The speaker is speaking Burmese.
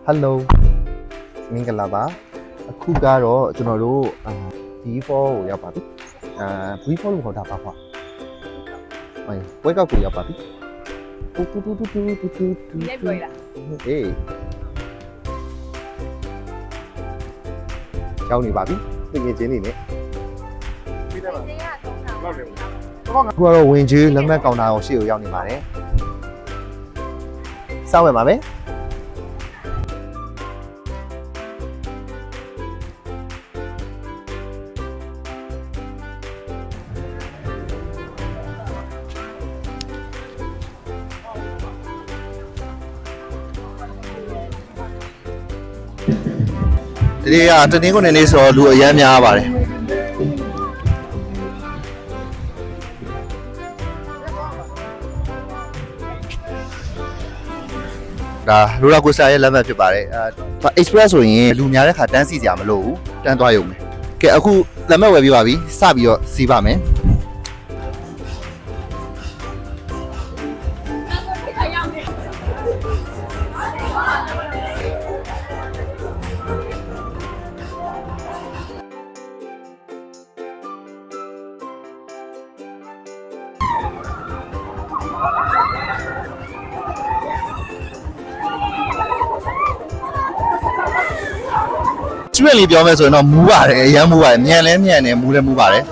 Hello မင်္ဂလာပါအခုကတော့ကျွန်တော်တို့B4 ကိုရောက်ပါပြီB4 လို့ခေါ်တာပါကွာဟိုပွဲကောက်ကိုရောက်ပါပြီတူရိုက်ပြောရလားအေးရောက်နေပါပြီတကယ်ချင်းနေနဲ့ပြီးတယ်ပါလောက်တယ်အခုကတော့ဝင်ကြီးလက်မှတ်ကောင်တာကိုရှေ့ကိုရောက်နေပါတယ်စောင့်ရပါမယ်ဒီနေ့ကတနင်္ဂနွေနေ့ဆိုတော့လူအများများပါတယ်ဒါရိုလာကိုစတာရဲ့လက်မှတ်ဖြစ်ပါတယ်express ဆိုရင်လူများတဲ့ခါတန်းစီစရာမလိုဘူးတန်းသွားရုံပဲကဲအခုလက်မှတ်ဝယ်ပြပါပြီစပြီးတော့စီးပါမယ်ကျွတ်လေးပြောမယ်ဆိုရင်တော့မူးပါတယ်အရမ်းမူးပါတယ်မြန်လဲမြန်တယ်မူးလဲမူးပါတယ်